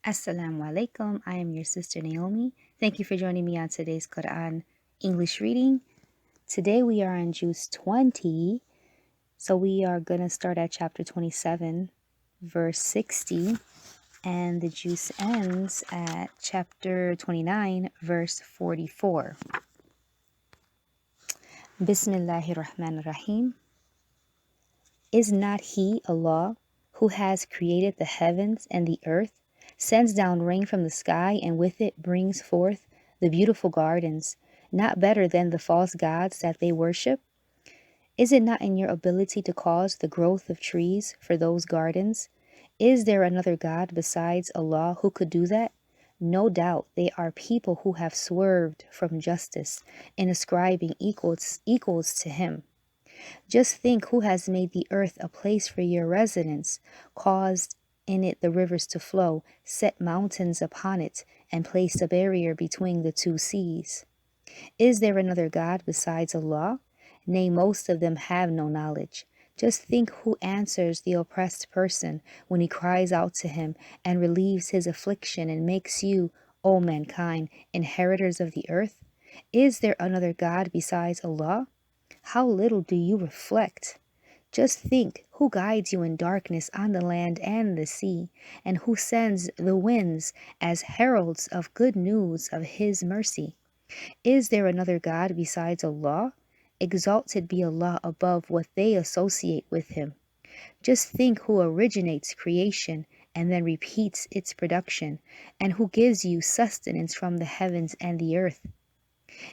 Asalaamu Alaykum. I am your sister Naomi. Thank you for joining me on today's Quran English reading. Today we are on Juz 20. So we are going to start at chapter 27, verse 60. And the Juz ends at chapter 29, verse 44. Bismillahir Rahmanir Rahim. Is not He, Allah, who has created the heavens and the earth, sends down rain from the sky, and with it brings forth the beautiful gardens, not better than the false gods that they worship? Is it not in your ability to cause the growth of trees for those gardens? Is there another God besides Allah who could do that? No doubt they are people who have swerved from justice in ascribing equals to Him. Just think who has made the earth a place for your residence, caused in it the rivers to flow, set mountains upon it, and placed a barrier between the two seas. Is there another God besides Allah? Nay, most of them have no knowledge. Just think who answers the oppressed person when he cries out to him and relieves his affliction and makes you, O mankind, inheritors of the earth. Is there another God besides Allah? How little do you reflect? Just think who guides you in darkness on the land and the sea, and who sends the winds as heralds of good news of His mercy. Is there another God besides Allah? Exalted be Allah above what they associate with Him. Just think who originates creation and then repeats its production, and who gives you sustenance from the heavens and the earth.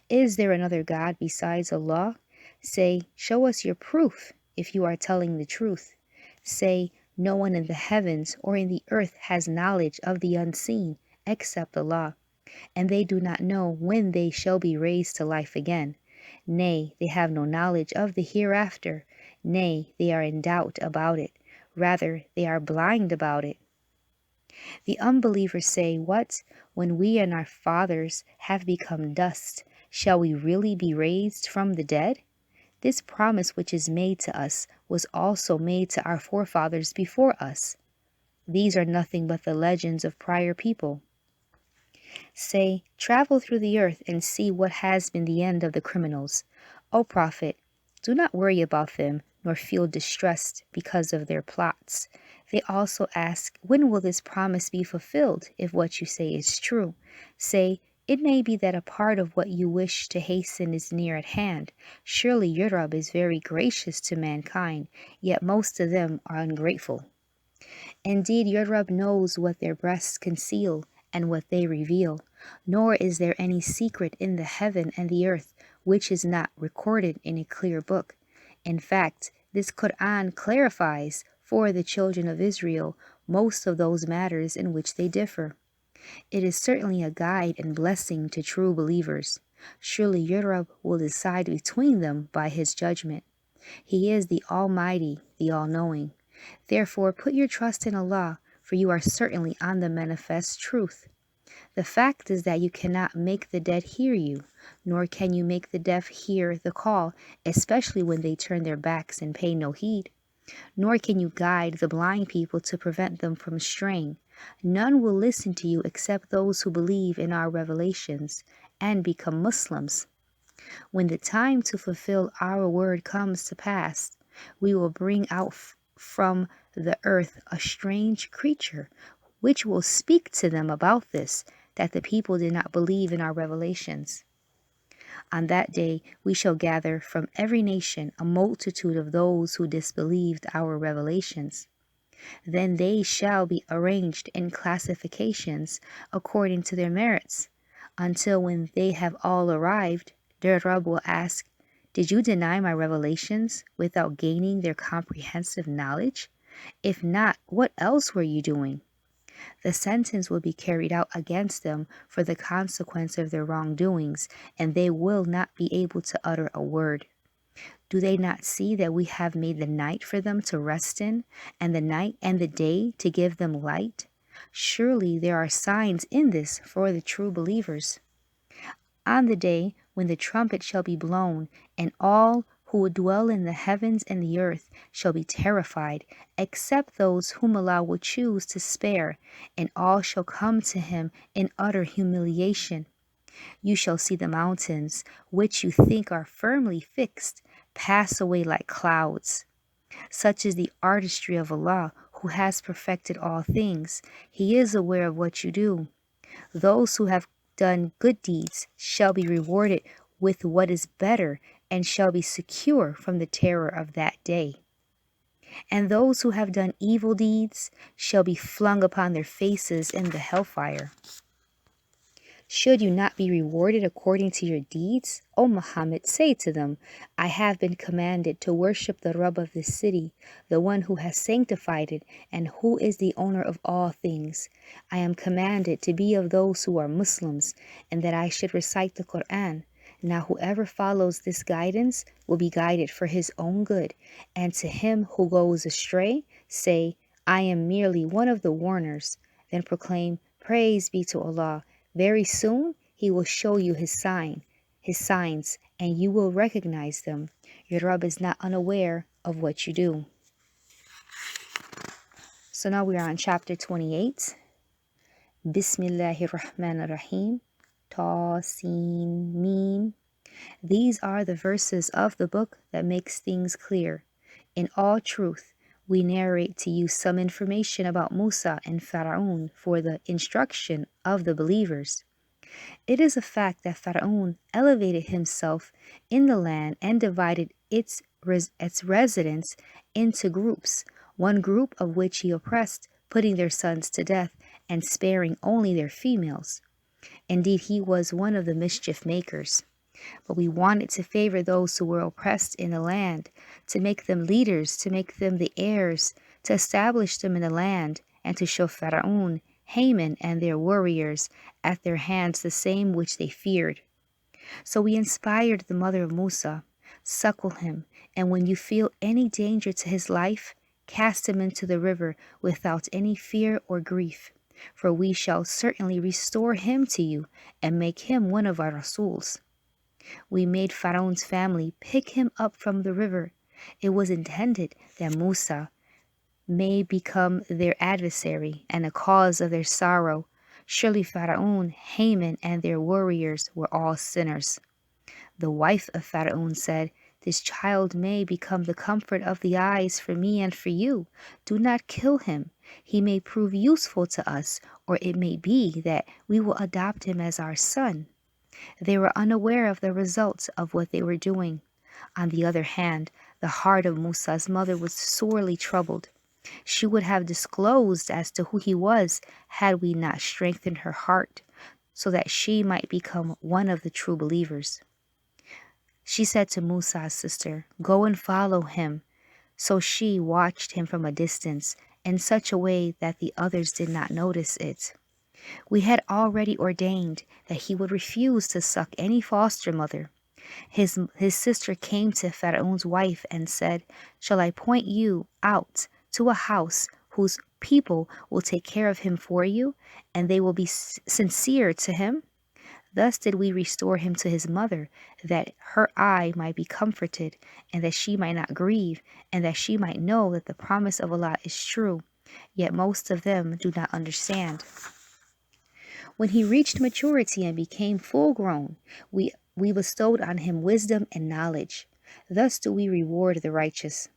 Is there another God besides Allah? Say, show us your proof if you are telling the truth. Say, no one in the heavens or in the earth has knowledge of the unseen except Allah, and they do not know when they shall be raised to life again. Nay, they have no knowledge of the hereafter. Nay, they are in doubt about it. Rather, they are blind about it. The unbelievers say, what? When we and our fathers have become dust, shall we really be raised from the dead? This promise which is made to us was also made to our forefathers before us. These are nothing but the legends of prior people. Say, travel through the earth and see what has been the end of the criminals. O Prophet, do not worry about them, nor feel distressed because of their plots. They also ask, when will this promise be fulfilled, if what you say is true? Say, it may be that a part of what you wish to hasten is near at hand. Surely your Rabb is very gracious to mankind, yet most of them are ungrateful. Indeed, your Rabb knows what their breasts conceal and what they reveal, nor is there any secret in the heaven and the earth which is not recorded in a clear book. In fact, this Quran clarifies for the children of Israel most of those matters in which they differ. It is certainly a guide and blessing to true believers. Surely your Rabb will decide between them by His judgment. He is the Almighty, the All-Knowing. Therefore, put your trust in Allah, for you are certainly on the manifest truth. The fact is that you cannot make the dead hear you, nor can you make the deaf hear the call, especially when they turn their backs and pay no heed. Nor can you guide the blind people to prevent them from straying. None will listen to you except those who believe in our revelations and become Muslims. When the time to fulfill our word comes to pass, we will bring out from the earth a strange creature, which will speak to them about this, that the people did not believe in our revelations. On that day we shall gather from every nation a multitude of those who disbelieved our revelations. Then they shall be arranged in classifications according to their merits, until when they have all arrived, their Rabb will ask, did you deny my revelations without gaining their comprehensive knowledge? If not, what else were you doing? The sentence will be carried out against them for the consequence of their wrongdoings, and they will not be able to utter a word. Do they not see that we have made the night for them to rest in, and the night and the day to give them light? Surely there are signs in this for the true believers. On the day when the trumpet shall be blown, and all who dwell in the heavens and the earth shall be terrified, except those whom Allah will choose to spare, and all shall come to him in utter humiliation. You shall see the mountains, which you think are firmly fixed, pass away like clouds. Such is the artistry of Allah, who has perfected all things. He is aware of what you do. Those who have done good deeds shall be rewarded with what is better and shall be secure from the terror of that day. And those who have done evil deeds shall be flung upon their faces in the hellfire. Should you not be rewarded according to your deeds? O Muhammad, say to them, I have been commanded to worship the Rabb of this city, the one who has sanctified it, and who is the owner of all things. I am commanded to be of those who are Muslims, and that I should recite the Quran. Now whoever follows this guidance will be guided for his own good, and to him who goes astray, say, I am merely one of the warners. Then proclaim, Praise be to Allah. Very soon he will show you his signs, and you will recognize them. Your Rabb is not unaware of what you do. So now we are on chapter 28. Bismillahir Rahmanir Rahim. Ta Sin Mim. These are the verses of the book that makes things clear. In all truth, we narrate to you some information about Musa and Qarun for the instruction of the believers. It is a fact that Qarun elevated himself in the land and divided its residents into groups, one group of which he oppressed, putting their sons to death and sparing only their females. Indeed, he was one of the mischief makers. But we wanted to favor those who were oppressed in the land, to make them leaders, to make them the heirs, to establish them in the land, and to show Qarun, Haman, and their warriors at their hands the same which they feared. So we inspired the mother of Musa, suckle him, and when you feel any danger to his life, cast him into the river without any fear or grief, for we shall certainly restore him to you and make him one of our Rasuls. We made Pharaoh's family pick him up from the river. It was intended that Musa may become their adversary and a cause of their sorrow. Surely Pharaoh, Haman, and their warriors were all sinners. The wife of Pharaoh said, This child may become the comfort of the eyes for me and for you. Do not kill him. He may prove useful to us, or it may be that we will adopt him as our son. They were unaware of the results of what they were doing. On the other hand, the heart of Musa's mother was sorely troubled. She would have disclosed as to who he was had we not strengthened her heart, so that she might become one of the true believers. She said to Musa's sister, Go and follow him. So she watched him from a distance in such a way that the others did not notice it. We had already ordained that he would refuse to suck any foster mother. His sister came to Pharaoh's wife and said, Shall I point you out to a house whose people will take care of him for you, and they will be sincere to him? Thus did we restore him to his mother, that her eye might be comforted, and that she might not grieve, and that she might know that the promise of Allah is true. Yet most of them do not understand. When he reached maturity and became full grown, we bestowed on him wisdom and knowledge. Thus do we reward the righteous.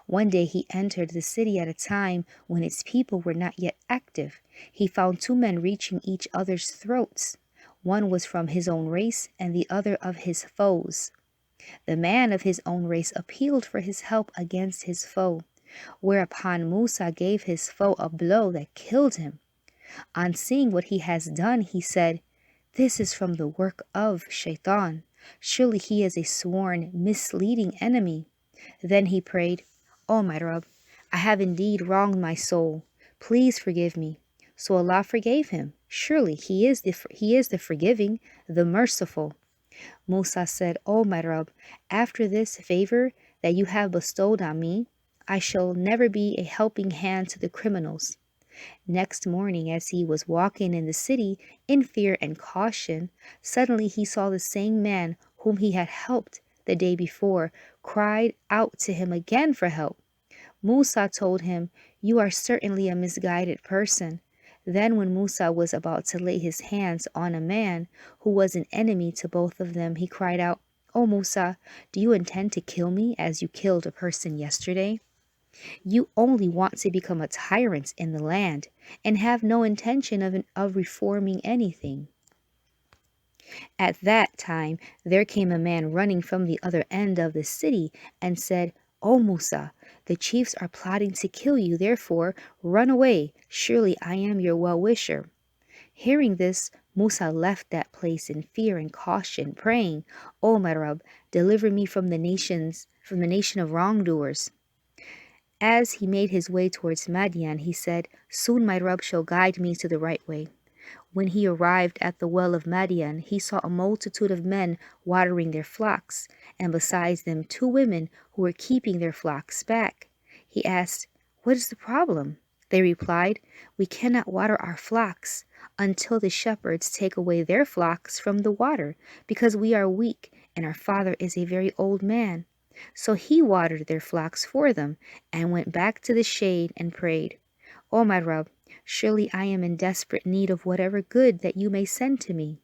One day he entered the city at a time when its people were not yet active. He found two men reaching each other's throats. One was from his own race and the other of his foes. The man of his own race appealed for his help against his foe, whereupon Musa gave his foe a blow that killed him. On seeing what he has done, he said, This is from the work of Shaitan. Surely he is a sworn, misleading enemy. Then he prayed, O my Rabb, I have indeed wronged my soul. Please forgive me. So Allah forgave him. Surely he is the forgiving, the merciful. Musa said, O my Rabb, after this favor that you have bestowed on me, I shall never be a helping hand to the criminals. Next morning, as he was walking in the city in fear and caution, suddenly he saw the same man whom he had helped the day before, cried out to him again for help. Musa told him, "You are certainly a misguided person." Then when Musa was about to lay his hands on a man who was an enemy to both of them, he cried out, "O Musa, do you intend to kill me as you killed a person yesterday? You only want to become a tyrant in the land and have no intention of reforming anything." At that time there came a man running from the other end of the city and said, "O Musa, the chiefs are plotting to kill you, therefore run away. Surely I am your well-wisher." Hearing this, Musa left that place in fear and caution, praying, "O my Rabb, deliver me from the nation of wrongdoers." As he made his way towards Madian, he said, "Soon my Rabb shall guide me to the right way." When he arrived at the well of Madian, he saw a multitude of men watering their flocks, and besides them 2 women who were keeping their flocks back. He asked, "What is the problem?" They replied, "We cannot water our flocks until the shepherds take away their flocks from the water, because we are weak and our father is a very old man." So he watered their flocks for them and went back to the shade and prayed, "O my Rabb, surely I am in desperate need of whatever good that you may send to me."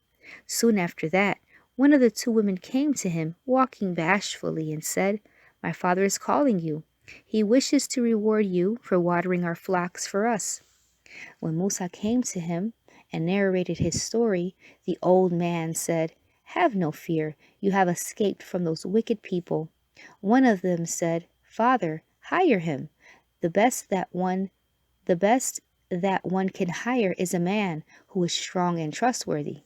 Soon after that, one of the 2 women came to him, walking bashfully, and said, "My father is calling you. He wishes to reward you for watering our flocks for us." When Musa came to him and narrated his story, the old man said, "Have no fear, you have escaped from those wicked people." One of them said, "Father, hire him. The best that one the best that one can hire is a man who is strong and trustworthy."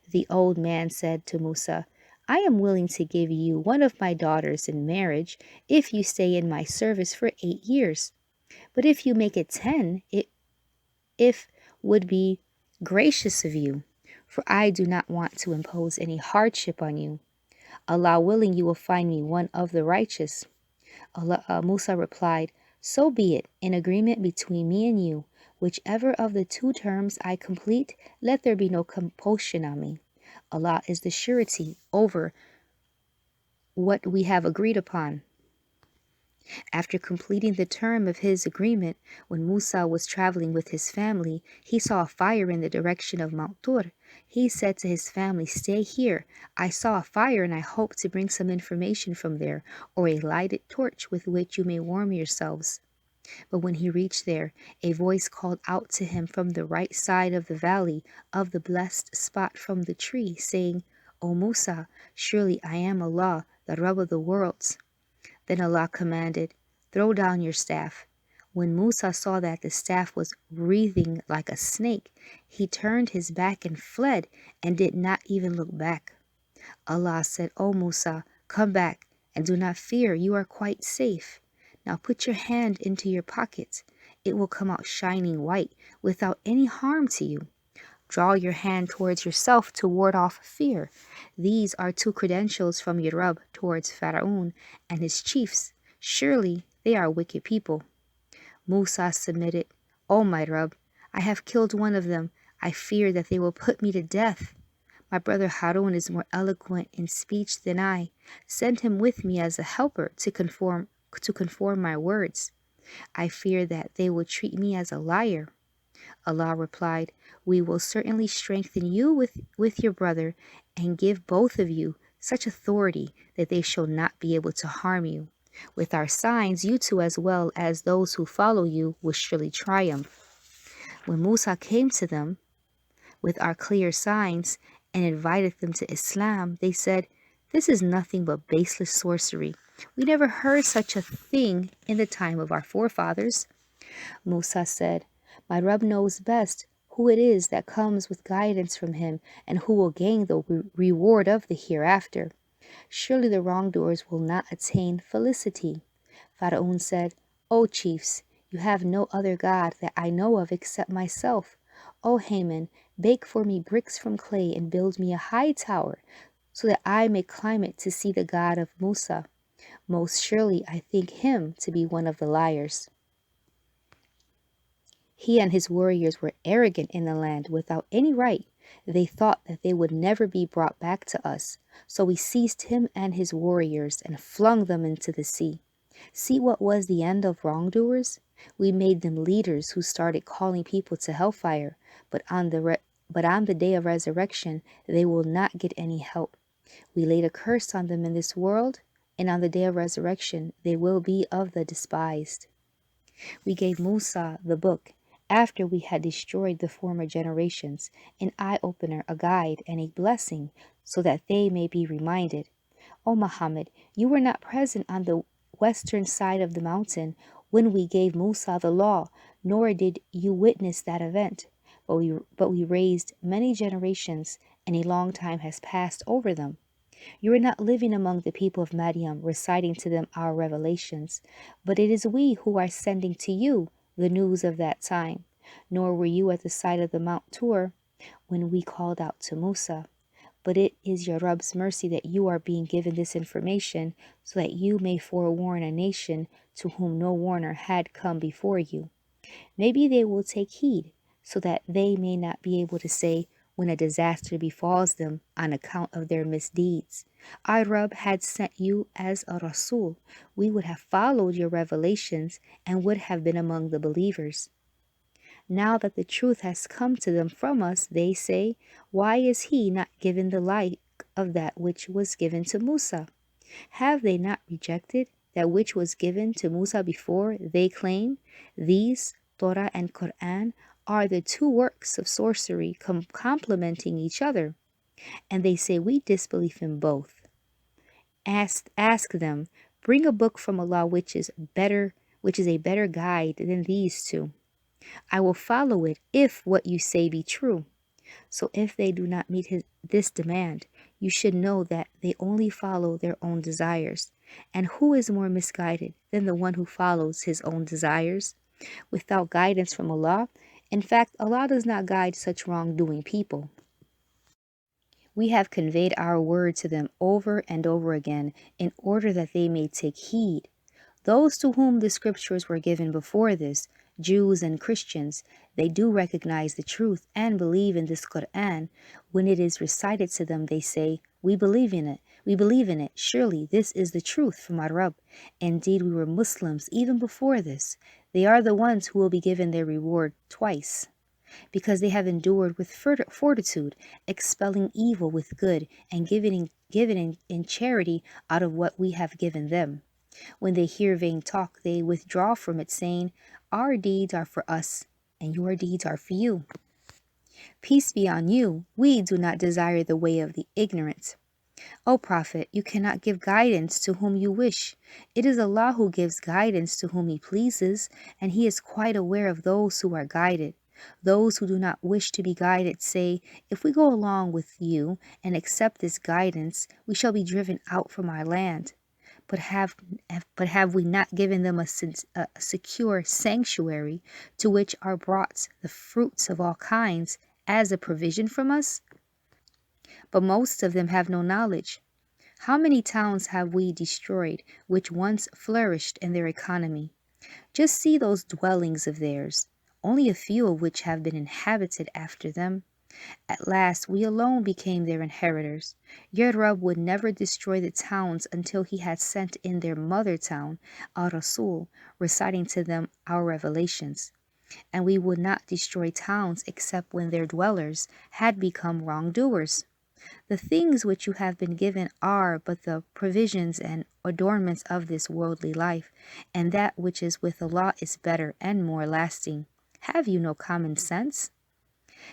The old man said to Musa, "I am willing to give you one of my daughters in marriage if you stay in my service for 8 years. But if you make it 10, it would be gracious of you, for I do not want to impose any hardship on you. Allah willing, you will find me one of the righteous." Musa replied, "So be it, in agreement between me and you. Whichever of the 2 terms I complete, let there be no compulsion on me. Allah is the surety over what we have agreed upon." After completing the term of his agreement, when Musa was traveling with his family, he saw a fire in the direction of Mount Tur. He said to his family, "Stay here. I saw a fire and I hope to bring some information from there, or a lighted torch with which you may warm yourselves." But when he reached there, a voice called out to him from the right side of the valley of the blessed spot from the tree, saying, "O Musa, surely I am Allah, the Rabb of the worlds." Then Allah commanded, "Throw down your staff." When Musa saw that the staff was writhing like a snake, he turned his back and fled and did not even look back. Allah said, "O Musa, come back and do not fear, you are quite safe. Now put your hand into your pocket. It will come out shining white without any harm to you. Draw your hand towards yourself to ward off fear. These are 2 credentials from your Rabb towards Pharaoh and his chiefs. Surely they are wicked people." Musa submitted, "O my Rabb, I have killed one of them. I fear that they will put me to death. My brother Harun is more eloquent in speech than I. Send him with me as a helper to conform my words. I fear that they will treat me as a liar." Allah replied, "We will certainly strengthen you with your brother and give both of you such authority that they shall not be able to harm you. With our signs, you two as well as those who follow you will surely triumph." When Musa came to them with our clear signs and invited them to Islam, they said, "This is nothing but baseless sorcery. We never heard such a thing in the time of our forefathers." Musa said, "My Rabb knows best who it is that comes with guidance from him and who will gain the reward of the hereafter. Surely the wrongdoers will not attain felicity." Pharaoh said, "O chiefs, you have no other God that I know of except myself. O Haman, bake for me bricks from clay and build me a high tower so that I may climb it to see the God of Musa. Most surely I think him to be one of the liars." He and his warriors were arrogant in the land without any right. They thought that they would never be brought back to us. So we seized him and his warriors and flung them into the sea. See what was the end of wrongdoers? We made them leaders who started calling people to hellfire, but on the day of resurrection, they will not get any help. We laid a curse on them in this world, and on the day of resurrection, they will be of the despised. We gave Musa the book after we had destroyed the former generations, an eye-opener, a guide, and a blessing, so that they may be reminded. O Muhammad, you were not present on the western side of the mountain when we gave Musa the law, nor did you witness that event. But we raised many generations, and a long time has passed over them. You are not living among the people of Madian, reciting to them our revelations, but it is we who are sending to you the news of that time. Nor were you at the side of the Mount Tur when we called out to Musa. But it is your Rabb's mercy that you are being given this information, so that you may forewarn a nation to whom no warner had come before you. Maybe they will take heed, so that they may not be able to say, when a disaster befalls them on account of their misdeeds, our Rabb had sent you as a Rasul. We would have followed your revelations and would have been among the believers. Now that the truth has come to them from us, they say, why is he not given the like of that which was given to Musa? Have they not rejected that which was given to Musa before? They claim these, Torah and Quran, are the two works of sorcery complementing each other, and they say we disbelieve in both. Ask them, bring a book from Allah which is a better guide than these two. I will follow it if what you say be true. So if they do not meet this demand, you should know that they only follow their own desires. And who is more misguided than the one who follows his own desires without guidance from Allah? In fact, Allah does not guide such wrongdoing people. We have conveyed our word to them over and over again in order that they may take heed. Those to whom the scriptures were given before this, Jews and Christians, they do recognize the truth and believe in this Quran. When it is recited to them, they say, we believe in it. We believe in it. Surely this is the truth from our Rabb. Indeed, we were Muslims even before this. They are the ones who will be given their reward twice, because they have endured with fortitude, expelling evil with good, and giving in charity out of what we have given them. When they hear vain talk, they withdraw from it, saying, our deeds are for us, and your deeds are for you. Peace be on you. We do not desire the way of the ignorant. O Prophet, you cannot give guidance to whom you wish. It is Allah who gives guidance to whom He pleases, and He is quite aware of those who are guided. Those who do not wish to be guided say, if we go along with you and accept this guidance, we shall be driven out from our land. But have we not given them a secure sanctuary to which are brought the fruits of all kinds as a provision from us? But most of them have no knowledge. How many towns have we destroyed which once flourished in their economy? Just see those dwellings of theirs, only a few of which have been inhabited after them. At last we alone became their inheritors. Your Rabb would never destroy the towns until He had sent in their mother town, Rasul, reciting to them our revelations. And we would not destroy towns except when their dwellers had become wrongdoers. The things which you have been given are but the provisions and adornments of this worldly life, and that which is with Allah is better and more lasting. Have you no common sense?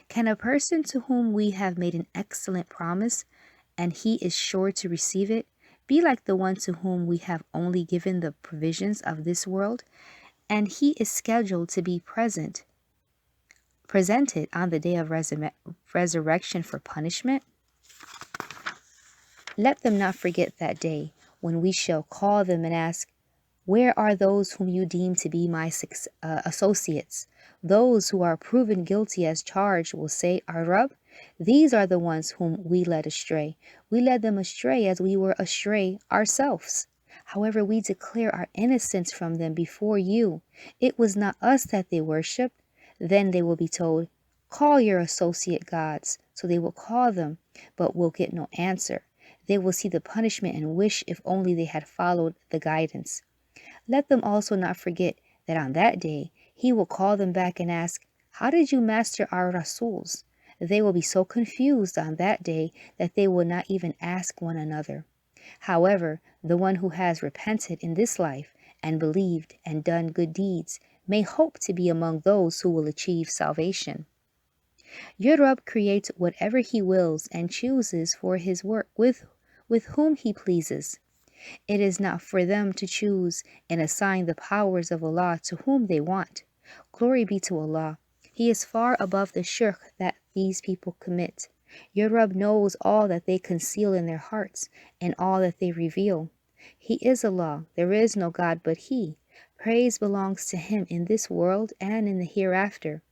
Can a person to whom we have made an excellent promise, and he is sure to receive it, be like the one to whom we have only given the provisions of this world, and he is scheduled to be presented on the day of resurrection for punishment? Let them not forget that day when we shall call them and ask, where are those whom you deem to be my associates? Those who are proven guilty as charged will say, our Rabb, these are the ones whom we led astray. We led them astray as we were astray ourselves. However, we declare our innocence from them before you. It was not us that they worshipped. Then they will be told, call your associate gods. So they will call them, but will get no answer. They will see the punishment and wish if only they had followed the guidance. Let them also not forget that on that day he will call them back and ask, how did you master our Rasuls? They will be so confused on that day that they will not even ask one another. However, the one who has repented in this life and believed and done good deeds may hope to be among those who will achieve salvation. Your Rabb creates whatever he wills and chooses for his work with whom he pleases. It is not for them to choose and assign the powers of Allah to whom they want. Glory be to Allah. He is far above the shirk that these people commit. Your Rabb knows all that they conceal in their hearts and all that they reveal. He is Allah. There is no God but He. Praise belongs to Him in this world and in the hereafter.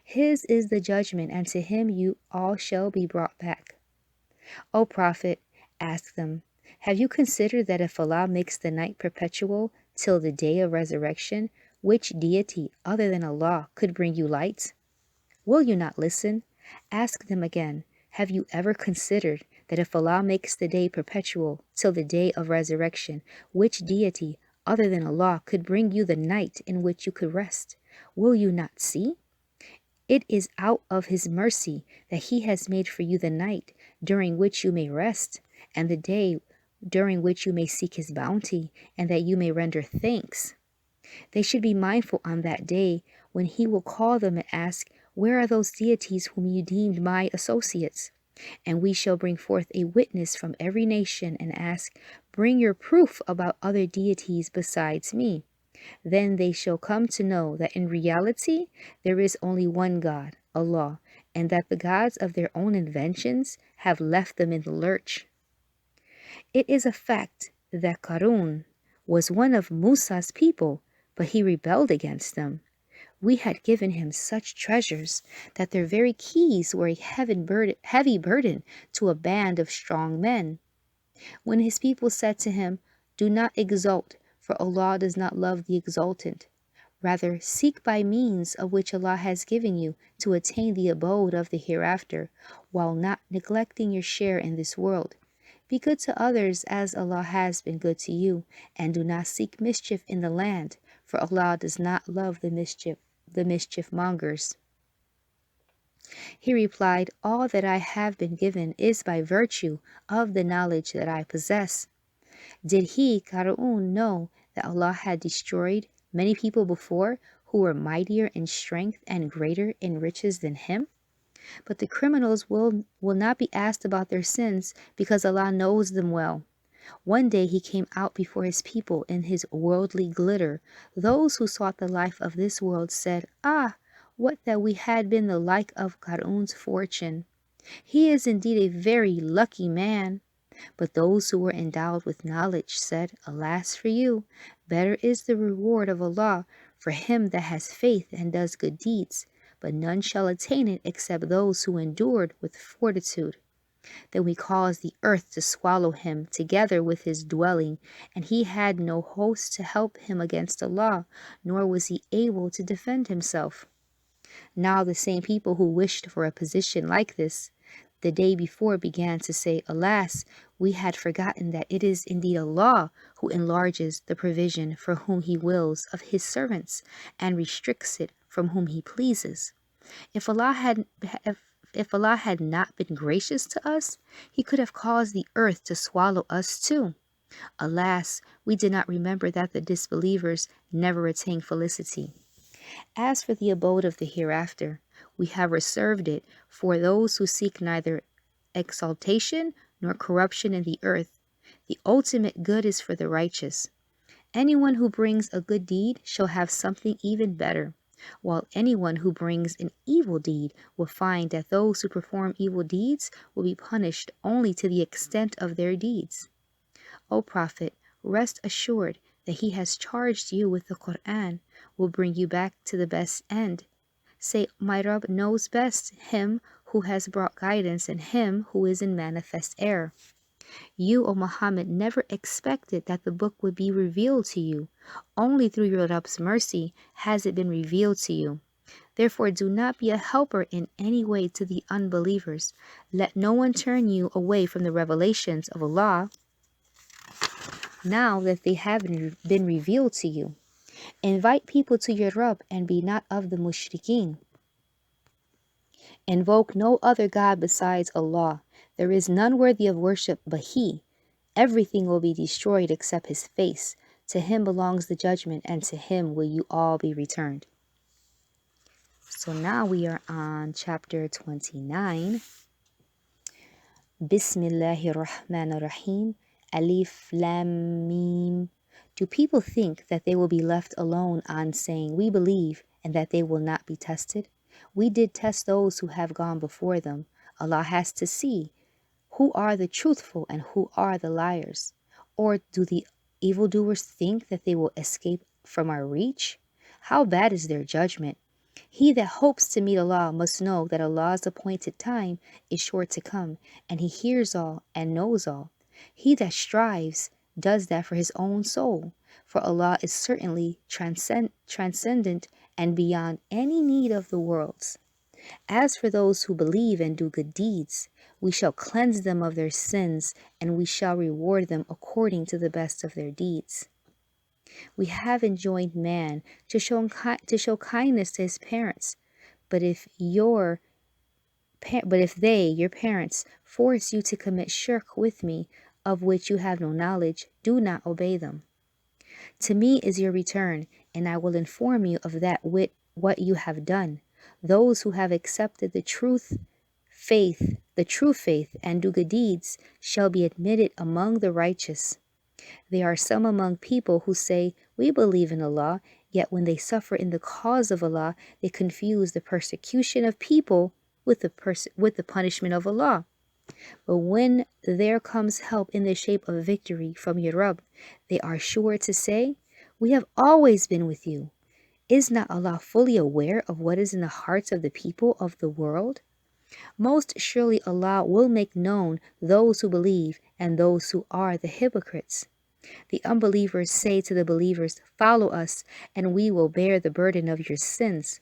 His is the judgment, and to Him you all shall be brought back. O Prophet, ask them, have you considered that if Allah makes the night perpetual till the day of resurrection, which deity other than Allah could bring you light? Will you not listen? Ask them again, have you ever considered that if Allah makes the day perpetual till the day of resurrection, which deity other than Allah could bring you the night in which you could rest? Will you not see? It is out of His mercy that He has made for you the night during which you may rest, and the day during which you may seek His bounty, and that you may render thanks. They should be mindful on that day when He will call them and ask, where are those deities whom you deemed my associates? And we shall bring forth a witness from every nation and ask, bring your proof about other deities besides me. Then they shall come to know that in reality there is only one God, Allah, and that the gods of their own inventions have left them in the lurch. It is a fact that Qarun was one of Musa's people, but he rebelled against them. We had given him such treasures that their very keys were a heavy burden to a band of strong men. When his people said to him, do not exult, for Allah does not love the exultant. Rather, seek by means of which Allah has given you to attain the abode of the hereafter, while not neglecting your share in this world. Be good to others as Allah has been good to you, and do not seek mischief in the land, for Allah does not love the mischief mongers. He replied, all that I have been given is by virtue of the knowledge that I possess. Did he, Qarun, know that Allah had destroyed many people before who were mightier in strength and greater in riches than him? But the criminals will not be asked about their sins because Allah knows them well. One day he came out before his people in his worldly glitter. Those who sought the life of this world said, ah, what that we had been the like of Qarun's fortune. He is indeed a very lucky man. But those who were endowed with knowledge said, alas for you, better is the reward of Allah for him that has faith and does good deeds, but none shall attain it except those who endured with fortitude. Then we caused the earth to swallow him together with his dwelling, and he had no host to help him against Allah, nor was he able to defend himself. Now the same people who wished for a position like this the day before began to say, alas, we had forgotten that it is indeed Allah who enlarges the provision for whom He wills of His servants and restricts it from whom He pleases. If Allah had not been gracious to us, He could have caused the earth to swallow us too. Alas, we did not remember that the disbelievers never attain felicity. As for the abode of the hereafter, we have reserved it for those who seek neither exaltation nor corruption in the earth. The ultimate good is for the righteous. Anyone who brings a good deed shall have something even better, while anyone who brings an evil deed will find that those who perform evil deeds will be punished only to the extent of their deeds. O Prophet, rest assured that He has charged you with the Quran, will bring you back to the best end. Say, my Rabb knows best him who has brought guidance and him who is in manifest error. You, O Muhammad, never expected that the book would be revealed to you. Only through your Rabb's mercy has it been revealed to you. Therefore do not be a helper in any way to the unbelievers. Let no one turn you away from the revelations of Allah now that they have been revealed to you. Invite people to your Rabb and be not of the mushrikeen. Invoke no other God besides Allah. There is none worthy of worship but He. Everything will be destroyed except His face. To Him belongs the judgment, and to Him will you all be returned. So now we are on chapter 29. Bismillahir Rahmanir Rahim. Alif Lam Mim. Do people think that they will be left alone on saying, "We believe," and that they will not be tested? We did test those who have gone before them. Allah has to see who are the truthful and who are the liars. Or do the evildoers think that they will escape from our reach? How bad is their judgment? He that hopes to meet Allah must know that Allah's appointed time is sure to come, and He hears all and knows all. He that strives does that for his own soul, for Allah is certainly transcendent and beyond any need of the worlds. As for those who believe and do good deeds, we shall cleanse them of their sins, and we shall reward them according to the best of their deeds. We have enjoined man to show kindness to his parents, but if they, your parents, force you to commit shirk with me, of which you have no knowledge, do not obey them. To me is your return, and I will inform you of that what you have done. Those who have accepted the true faith, and do good deeds shall be admitted among the righteous. There are some among people who say, "We believe in Allah," yet when they suffer in the cause of Allah, they confuse the persecution of people with the punishment of Allah. But when there comes help in the shape of victory from your Rabb, they are sure to say, "We have always been with you." Is not Allah fully aware of what is in the hearts of the people of the world? Most surely Allah will make known those who believe and those who are the hypocrites. The unbelievers say to the believers, "Follow us, and we will bear the burden of your sins."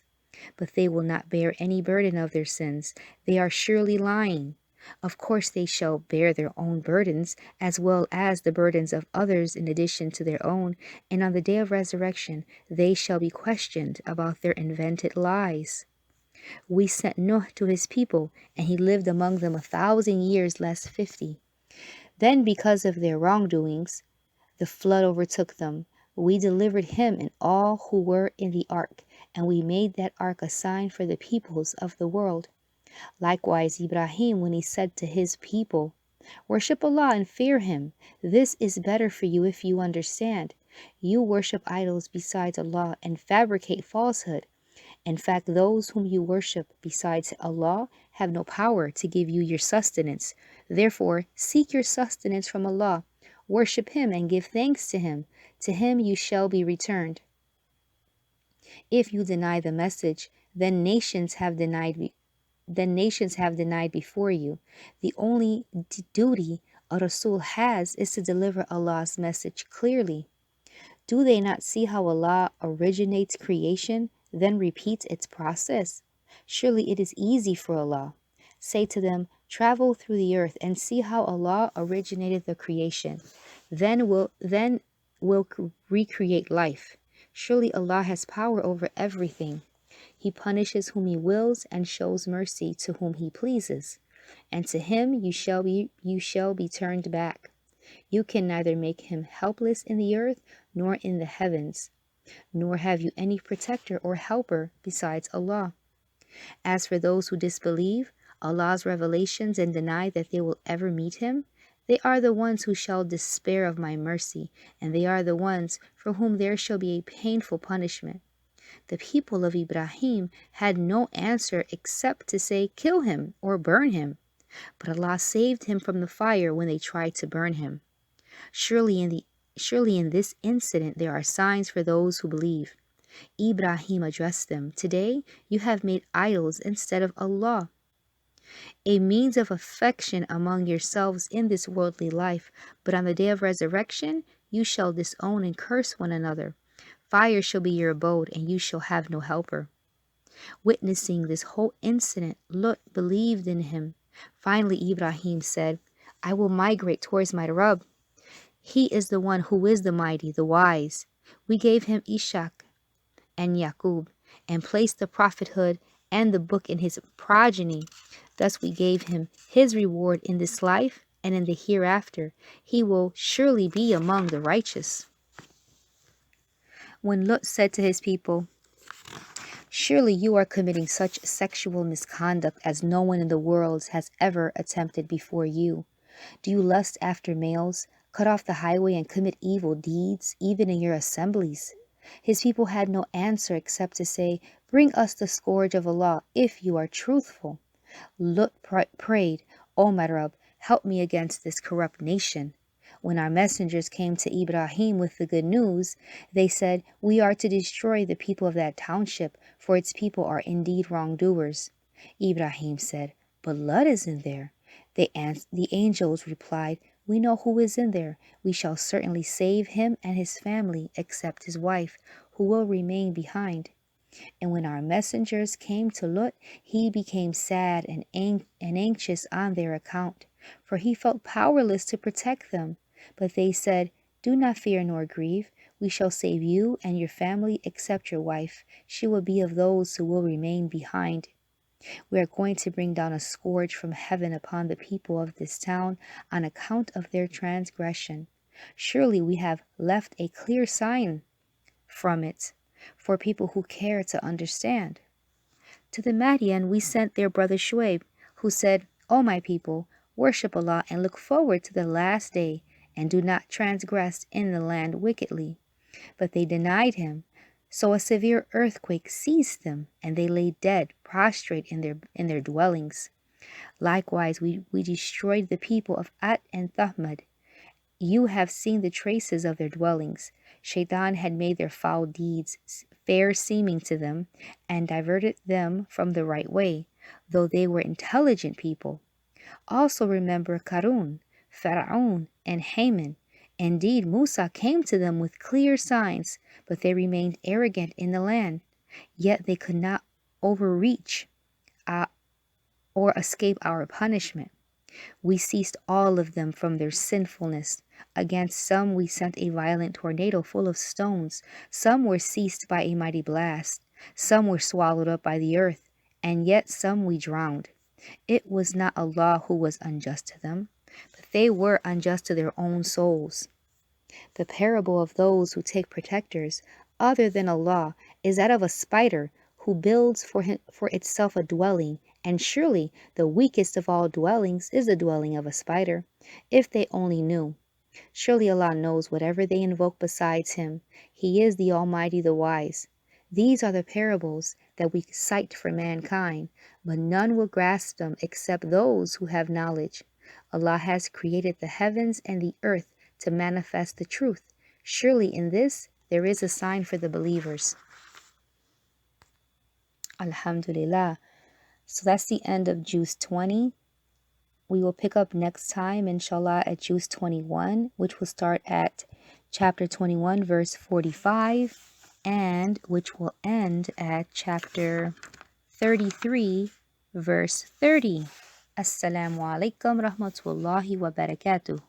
But they will not bear any burden of their sins. They are surely lying. Of course they shall bear their own burdens, as well as the burdens of others in addition to their own, and on the day of resurrection they shall be questioned about their invented lies. We sent Nuh to his people, and he lived among them 1,000 years less 50. Then because of their wrongdoings, the flood overtook them. We delivered him and all who were in the ark, and we made that ark a sign for the peoples of the world. Likewise, Ibrahim, when he said to his people, "Worship Allah and fear Him. This is better for you if you understand. You worship idols besides Allah and fabricate falsehood. In fact, those whom you worship besides Allah have no power to give you your sustenance. Therefore, seek your sustenance from Allah. Worship Him and give thanks to Him. To Him you shall be returned. If you deny the message, then nations have denied before you. The only duty a Rasul has is to deliver Allah's message clearly. Do they not see how Allah originates creation, then repeats its process? Surely it is easy for Allah. Say to them, travel through the earth and see how Allah originated the creation. Then will recreate life. Surely Allah has power over everything. He punishes whom He wills and shows mercy to whom He pleases. And to Him you shall be turned back. You can neither make Him helpless in the earth nor in the heavens, nor have you any protector or helper besides Allah. As for those who disbelieve Allah's revelations and deny that they will ever meet Him, they are the ones who shall despair of my mercy, and they are the ones for whom there shall be a painful punishment. The people of Ibrahim had no answer except to say, "Kill him or burn him." But Allah saved him from the fire when they tried to burn him. Surely in this incident there are signs for those who believe. Ibrahim addressed them, "Today you have made idols instead of Allah, a means of affection among yourselves in this worldly life, but on the day of resurrection you shall disown and curse one another. Fire shall be your abode, and you shall have no helper." Witnessing this whole incident, Lut believed in him. Finally, Ibrahim said, I will migrate towards my Rabb. He is the one who is the mighty, the wise. We gave him Ishaq and Yaqub, and placed the prophethood and the book in his progeny. Thus we gave him his reward in this life and in the hereafter. He will surely be among the righteous. When Lut said to his people, surely you are committing such sexual misconduct as no one in the world has ever attempted before you. Do you lust after males, cut off the highway, and commit evil deeds, even in your assemblies? His people had no answer except to say, bring us the scourge of Allah if you are truthful. Lut prayed, O my Rabb, help me against this corrupt nation. When our messengers came to Ibrahim with the good news, they said, we are to destroy the people of that township, for its people are indeed wrongdoers. Ibrahim said, but Lut is in there. The angels replied, we know who is in there. We shall certainly save him and his family, except his wife, who will remain behind. And when our messengers came to Lut, he became sad and anxious on their account, for he felt powerless to protect them. But they said, do not fear nor grieve. We shall save you and your family except your wife. She will be of those who will remain behind. We are going to bring down a scourge from heaven upon the people of this town on account of their transgression. Surely we have left a clear sign from it for people who care to understand. To the Madian we sent their brother Shuaib, who said, O my people, worship Allah and look forward to the last day, and do not transgress in the land wickedly. But they denied him. So a severe earthquake seized them, and they lay dead, prostrate in their dwellings. Likewise, we destroyed the people of At and Thahmad. You have seen the traces of their dwellings. Shaitan had made their foul deeds fair seeming to them, and diverted them from the right way, though they were intelligent people. Also remember Qarun, Pharaoh, and Haman. Indeed, Musa came to them with clear signs, but they remained arrogant in the land. Yet they could not overreach or escape our punishment. We seized all of them from their sinfulness. Against some we sent a violent tornado full of stones. Some were seized by a mighty blast. Some were swallowed up by the earth, and yet some we drowned. It was not Allah who was unjust to them, but they were unjust to their own souls. The parable of those who take protectors other than Allah is that of a spider who builds for itself a dwelling, and surely the weakest of all dwellings is the dwelling of a spider. If they only knew. Surely Allah knows whatever they invoke besides Him. He is the Almighty, the Wise. These are the parables that we cite for mankind, but none will grasp them except those who have knowledge. Allah has created the heavens and the earth to manifest the truth. Surely in this there is a sign for the believers. Alhamdulillah. So that's the end of Juz 20. We will pick up next time, inshallah, at Juz 21, which will start at chapter 21, verse 45, and which will end at chapter 33, verse 30. Asalaamu Alaykum rahmatullahi wa barakatuh.